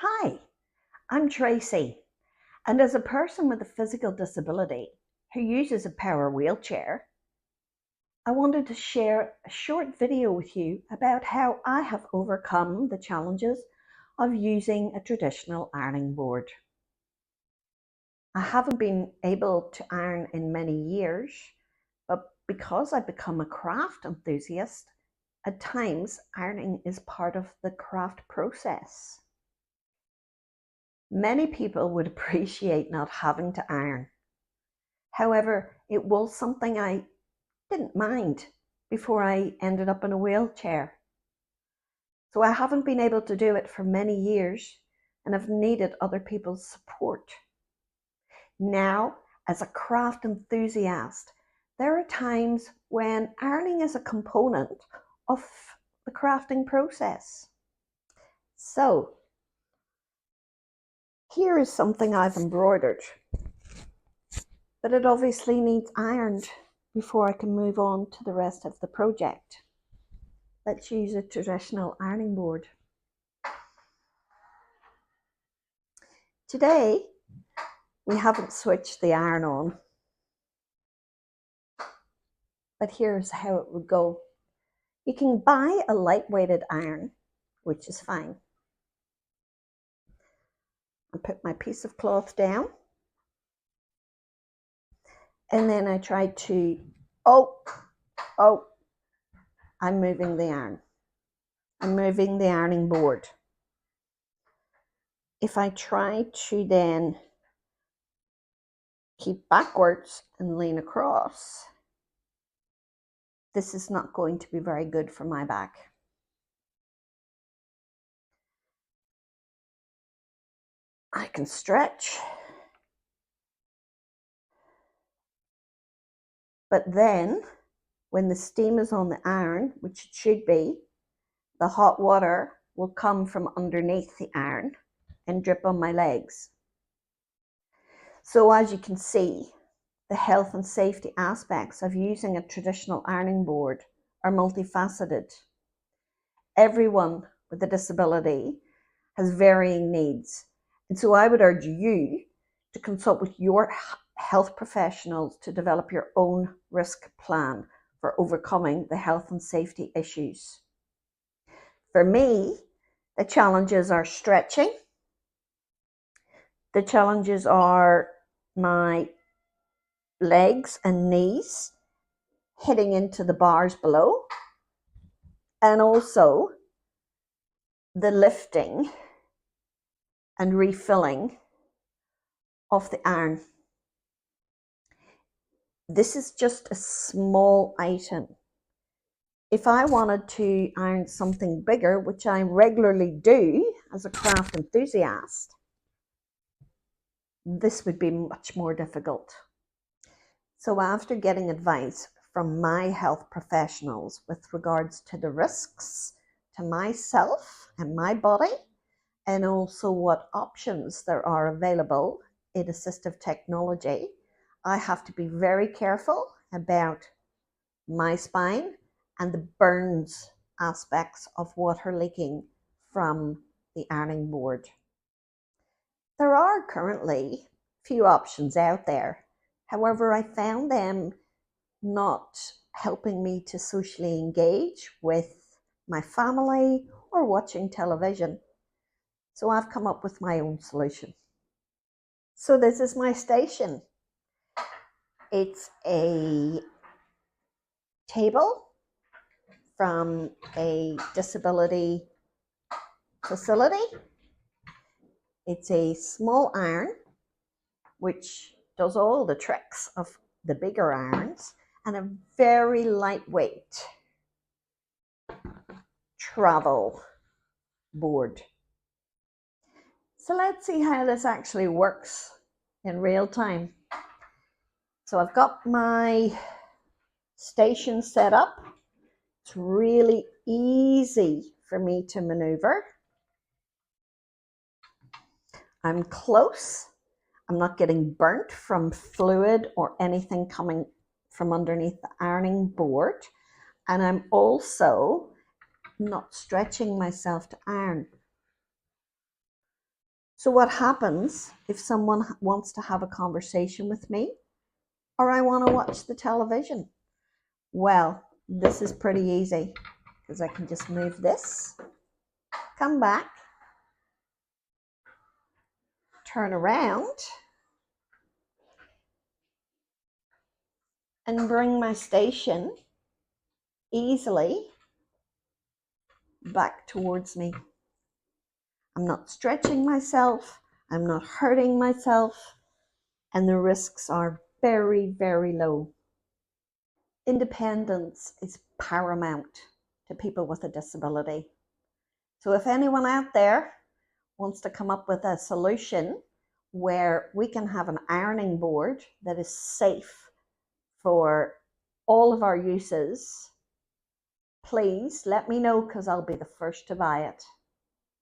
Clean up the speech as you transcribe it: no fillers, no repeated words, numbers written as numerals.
Hi, I'm Tracee, and as a person with a physical disability who uses a power wheelchair, I wanted to share a short video with you about how I have overcome the challenges of using a traditional ironing board. I haven't been able to iron in many years, but because I've become a craft enthusiast, at times ironing is part of the craft process. Many people would appreciate not having to iron. However, it was something I didn't mind before I ended up in a wheelchair. So I haven't been able to do it for many years and have needed other people's support. Now, as a craft enthusiast, there are times when ironing is a component of the crafting process. So, here is something I've embroidered, but it obviously needs ironed before I can move on to the rest of the project. Let's use a traditional ironing board. Today, we haven't switched the iron on, but here's how it would go. You can buy a lightweighted iron, which is fine. I put my piece of cloth down, and then I try to, I'm moving the iron. I'm moving the ironing board. If I try to then keep backwards and lean across, this is not going to be very good for my back. I can stretch, but then when the steam is on the iron, which it should be, the hot water will come from underneath the iron and drip on my legs. So as you can see, the health and safety aspects of using a traditional ironing board are multifaceted. Everyone with a disability has varying needs. And so I would urge you to consult with your health professionals to develop your own risk plan for overcoming the health and safety issues. For me, the challenges are stretching. The challenges are my legs and knees hitting into the bars below, and also the lifting and refilling of the iron. This is just a small item. If I wanted to iron something bigger, which I regularly do as a craft enthusiast, this would be much more difficult. So after getting advice from my health professionals with regards to the risks to myself and my body, and also what options there are available in assistive technology, I have to be very careful about my spine and the burns aspects of water leaking from the ironing board. There are currently few options out there. However, I found them not helping me to socially engage with my family or watching television. So I've come up with my own solution. So this is my station. It's a table from a disability facility. It's a small iron, which does all the tricks of the bigger irons, and a very lightweight travel board. So let's see how this actually works in real time. So I've got my station set up. It's really easy for me to maneuver. I'm close. I'm not getting burnt from fluid or anything coming from underneath the ironing board. And I'm also not stretching myself to iron. So what happens if someone wants to have a conversation with me, or I want to watch the television? Well, this is pretty easy because I can just move this, come back, turn around, and bring my station easily back towards me. I'm not stretching myself, I'm not hurting myself, and the risks are very, very low. Independence is paramount to people with a disability. So if anyone out there wants to come up with a solution where we can have an ironing board that is safe for all of our uses, please let me know, because I'll be the first to buy it.